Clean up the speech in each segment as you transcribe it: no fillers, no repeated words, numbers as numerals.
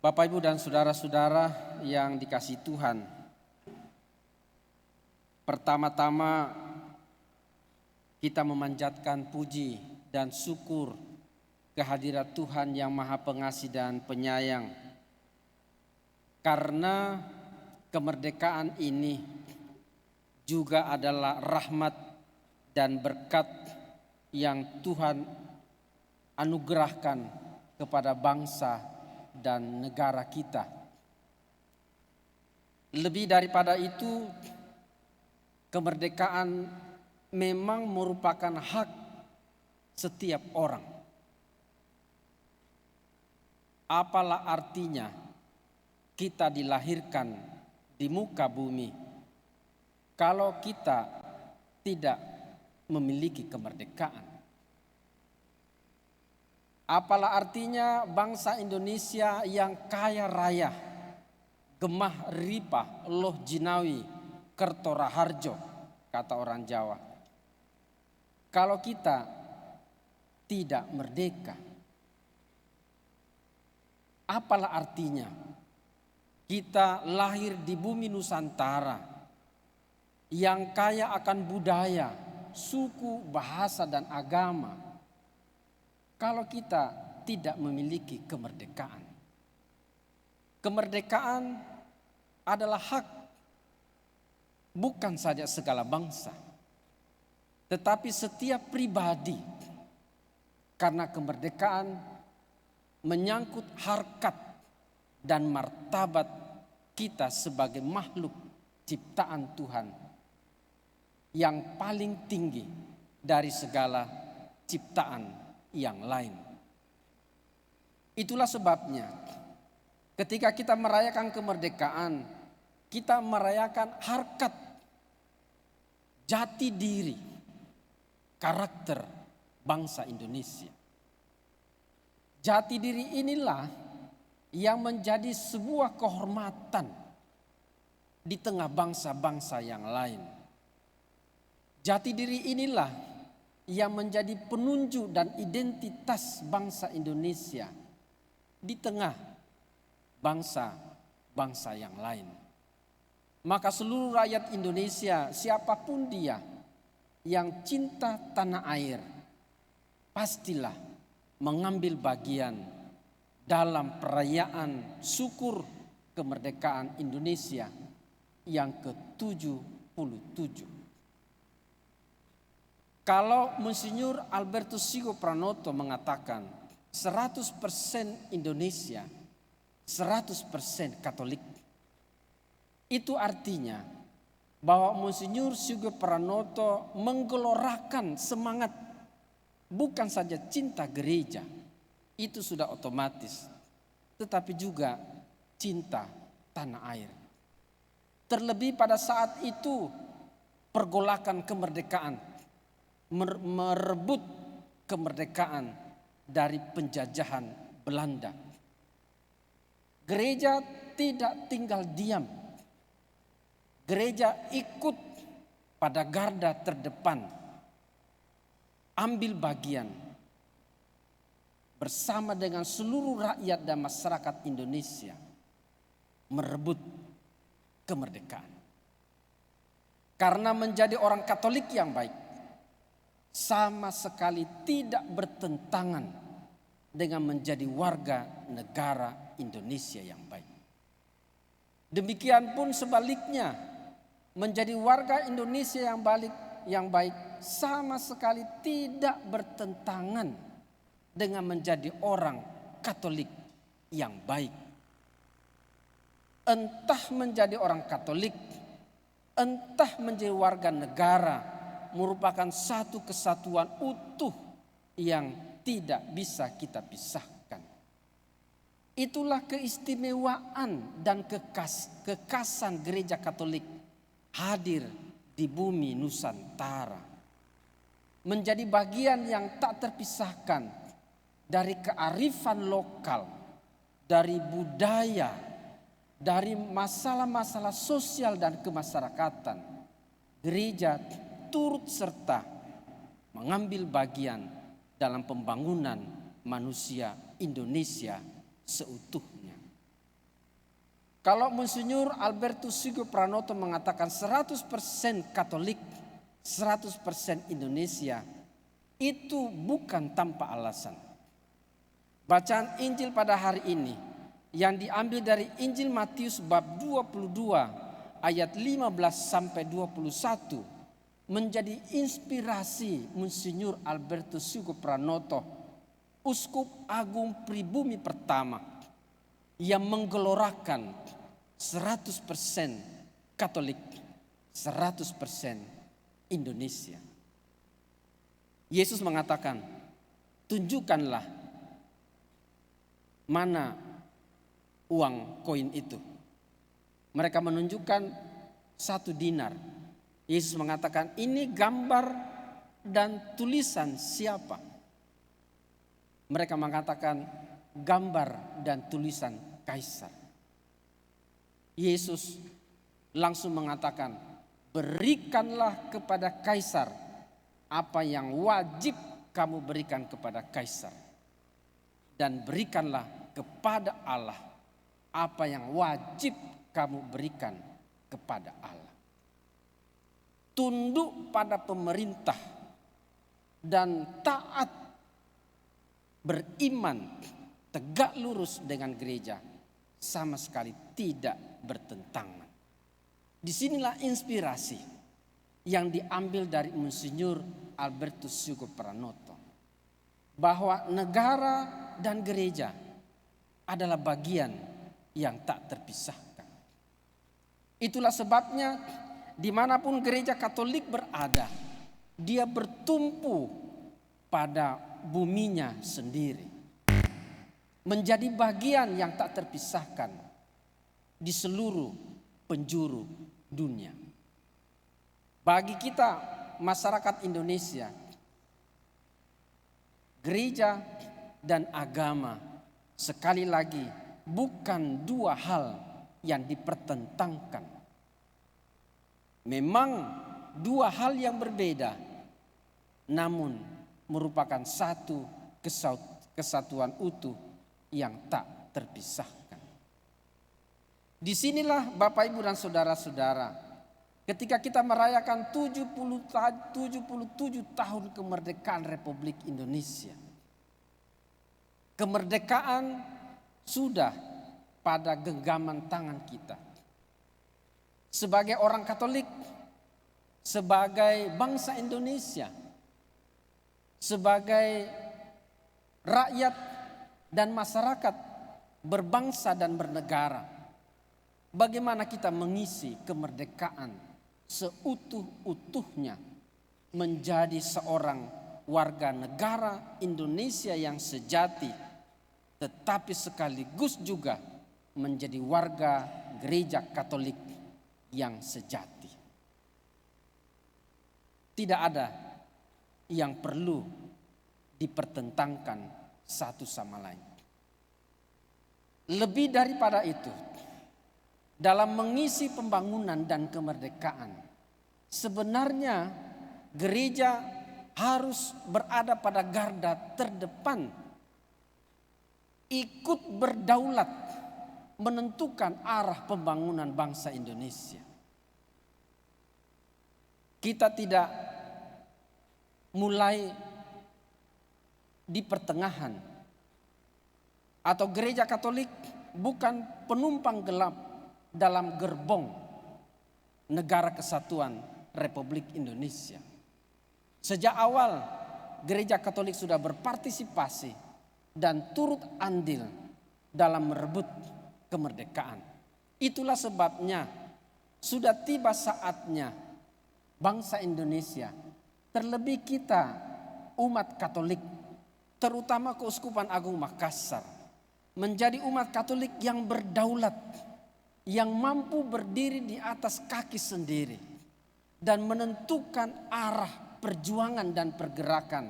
Bapak, Ibu, dan saudara-saudara yang dikasihi Tuhan, pertama-tama kita memanjatkan puji dan syukur kehadirat Tuhan yang Maha Pengasih dan Penyayang, karena kemerdekaan ini juga adalah rahmat dan berkat yang Tuhan anugerahkan kepada bangsa dan negara kita. Lebih daripada itu, kemerdekaan memang merupakan hak setiap orang. Apalah artinya kita dilahirkan di muka bumi kalau kita tidak memiliki kemerdekaan? Apalah artinya bangsa Indonesia yang kaya raya, gemah ripah, loh jinawi, kerto raharjo, kata orang Jawa, kalau kita tidak merdeka? Apalah artinya kita lahir di bumi Nusantara yang kaya akan budaya, suku, bahasa, dan agama, kalau kita tidak memiliki kemerdekaan? Kemerdekaan adalah hak bukan saja segala bangsa, tetapi setiap pribadi, karena kemerdekaan menyangkut harkat dan martabat kita sebagai makhluk ciptaan Tuhan yang paling tinggi dari segala ciptaan yang lain. Itulah sebabnya ketika kita merayakan kemerdekaan, kita merayakan harkat, jati diri, karakter bangsa Indonesia. Jati diri inilah yang menjadi sebuah kehormatan di tengah bangsa-bangsa yang lain. Jati diri inilah yang menjadi penunjuk dan identitas bangsa Indonesia di tengah bangsa-bangsa yang lain. Maka seluruh rakyat Indonesia, siapapun dia yang cinta tanah air, pastilah mengambil bagian dalam perayaan syukur kemerdekaan Indonesia yang ke-77. Kalau Monsinyur Albertus Sigo Pranoto mengatakan 100% Indonesia, 100% Katolik, itu artinya bahwa Monsinyur Sigo Pranoto menggelorakan semangat bukan saja cinta gereja, itu sudah otomatis, tetapi juga cinta tanah air. Terlebih pada saat itu pergolakan kemerdekaan, merebut kemerdekaan dari penjajahan Belanda. Gereja tidak tinggal diam. Gereja ikut pada garda terdepan, ambil bagian bersama dengan seluruh rakyat dan masyarakat Indonesia merebut kemerdekaan. Karena menjadi orang Katolik yang baik sama sekali tidak bertentangan dengan menjadi warga negara Indonesia yang baik. Demikian pun sebaliknya, menjadi warga Indonesia yang baik sama sekali tidak bertentangan dengan menjadi orang Katolik yang baik. Entah menjadi orang Katolik, entah menjadi warga negara, merupakan satu kesatuan utuh yang tidak bisa kita pisahkan. Itulah keistimewaan dan kekasan gereja Katolik hadir di bumi Nusantara. Menjadi bagian yang tak terpisahkan dari kearifan lokal, dari budaya, dari masalah-masalah sosial dan kemasyarakatan. Gereja turut serta mengambil bagian dalam pembangunan manusia Indonesia seutuhnya. Kalau Monsinyur Albertus Sugo Pranoto mengatakan 100% Katolik, 100% Indonesia, itu bukan tanpa alasan. Bacaan Injil pada hari ini yang diambil dari Injil Matius bab 22 ayat 15 sampai 21 menjadi inspirasi Monsinyur Albertus Sugo Pranoto, Uskup Agung Pribumi pertama, yang menggelorakan 100% Katolik, 100% Indonesia. Yesus mengatakan, tunjukkanlah mana uang koin itu. Mereka menunjukkan 1 dinar. Yesus mengatakan, ini gambar dan tulisan siapa? Mereka mengatakan, gambar dan tulisan kaisar. Yesus langsung mengatakan, berikanlah kepada kaisar apa yang wajib kamu berikan kepada kaisar, dan berikanlah kepada Allah apa yang wajib kamu berikan kepada Allah. Tunduk pada pemerintah dan taat, beriman, tegak lurus dengan gereja sama sekali tidak bertentangan. Disinilah inspirasi yang diambil dari Monsinyur Albertus Sugo Pranoto, bahwa negara dan gereja adalah bagian yang tak terpisahkan. Itulah sebabnya dimanapun gereja Katolik berada, dia bertumpu pada buminya sendiri, menjadi bagian yang tak terpisahkan di seluruh penjuru dunia. Bagi kita masyarakat Indonesia, gereja dan agama sekali lagi bukan 2 hal yang dipertentangkan. Memang 2 hal yang berbeda, namun merupakan satu kesatuan utuh yang tak terpisahkan. Disinilah Bapak Ibu dan saudara-saudara, ketika kita merayakan 77 tahun kemerdekaan Republik Indonesia. Kemerdekaan sudah pada genggaman tangan kita. Sebagai orang Katolik, sebagai bangsa Indonesia, sebagai rakyat dan masyarakat berbangsa dan bernegara, bagaimana kita mengisi kemerdekaan seutuh-utuhnya menjadi seorang warga negara Indonesia yang sejati, tetapi sekaligus juga menjadi warga gereja Katolik yang sejati. Tidak ada yang perlu dipertentangkan satu sama lain. Lebih daripada itu, dalam mengisi pembangunan dan kemerdekaan, sebenarnya gereja harus berada pada garda terdepan, ikut berdaulat menentukan arah pembangunan bangsa Indonesia. Kita tidak mulai di pertengahan, atau gereja Katolik bukan penumpang gelap dalam gerbong negara kesatuan Republik Indonesia. Sejak awal gereja Katolik sudah berpartisipasi dan turut andil dalam merebut kemerdekaan. Itulah sebabnya sudah tiba saatnya bangsa Indonesia, terlebih kita umat Katolik, terutama Keuskupan Agung Makassar, menjadi umat Katolik yang berdaulat, yang mampu berdiri di atas kaki sendiri dan menentukan arah perjuangan dan pergerakan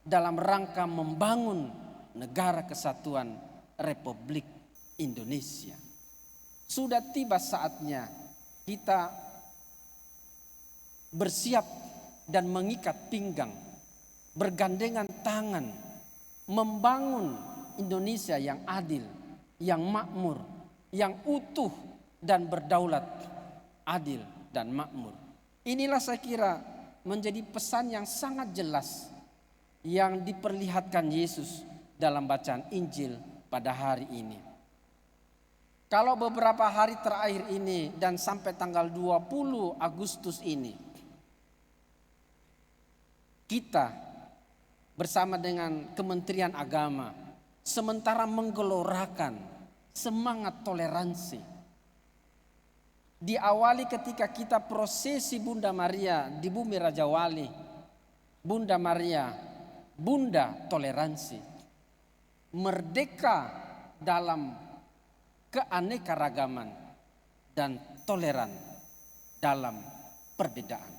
dalam rangka membangun negara kesatuan Republik Indonesia. Sudah tiba saatnya kita bersiap dan mengikat pinggang, bergandengan tangan, membangun Indonesia yang adil, yang makmur, yang utuh dan berdaulat, adil dan makmur. Inilah saya kira menjadi pesan yang sangat jelas yang diperlihatkan Yesus dalam bacaan Injil pada hari ini. Kalau beberapa hari terakhir ini dan sampai tanggal 20 Agustus ini, kita bersama dengan Kementerian Agama sementara menggelorakan semangat toleransi. Diawali ketika kita prosesi Bunda Maria di Bumi Raja Wali. Bunda Maria, Bunda toleransi. Merdeka dalam keanekaragaman dan toleran dalam perbedaan.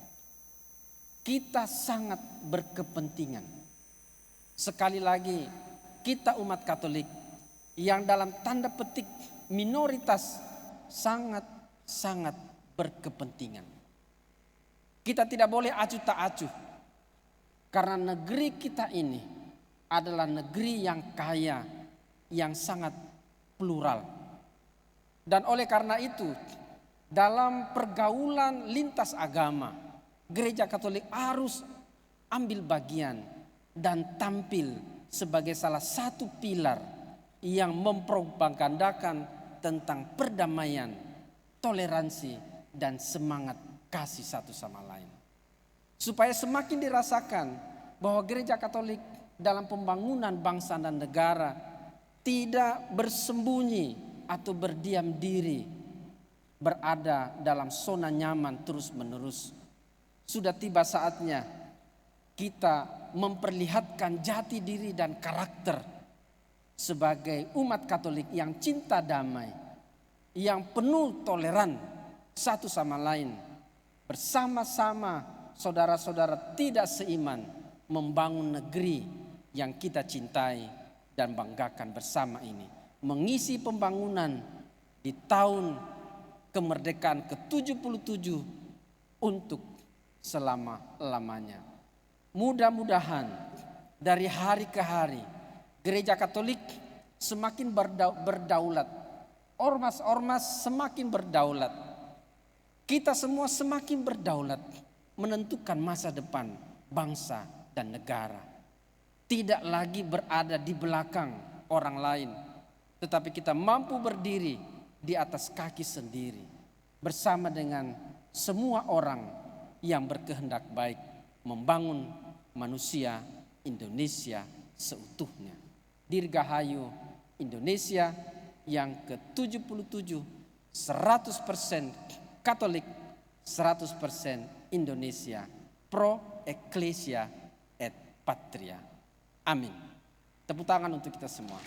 Kita sangat berkepentingan. Sekali lagi, kita umat Katolik yang dalam tanda petik minoritas sangat berkepentingan. Kita tidak boleh acuh tak acuh. Karena negeri kita ini adalah negeri yang kaya, yang sangat plural. Dan oleh karena itu, dalam pergaulan lintas agama, Gereja Katolik harus ambil bagian dan tampil sebagai salah satu pilar yang mempropagandakan tentang perdamaian, toleransi, dan semangat kasih satu sama lain. Supaya semakin dirasakan bahwa Gereja Katolik dalam pembangunan bangsa dan negara tidak bersembunyi atau berdiam diri, berada dalam zona nyaman terus-menerus. Sudah tiba saatnya kita memperlihatkan jati diri dan karakter sebagai umat Katolik yang cinta damai, yang penuh toleran satu sama lain, bersama-sama saudara-saudara tidak seiman membangun negeri yang kita cintai dan banggakan bersama ini. Mengisi pembangunan di tahun kemerdekaan ke-77 untuk selama-lamanya. Mudah-mudahan dari hari ke hari Gereja Katolik semakin berdaulat, ormas-ormas semakin berdaulat, kita semua semakin berdaulat menentukan masa depan bangsa dan negara. Tidak lagi berada di belakang orang lain, tetapi kita mampu berdiri di atas kaki sendiri bersama dengan semua orang yang berkehendak baik membangun manusia Indonesia seutuhnya. Dirgahayu Indonesia yang ke-77, 100% Katolik, 100% Indonesia, pro ecclesia et patria. Amin. Tepuk tangan untuk kita semua.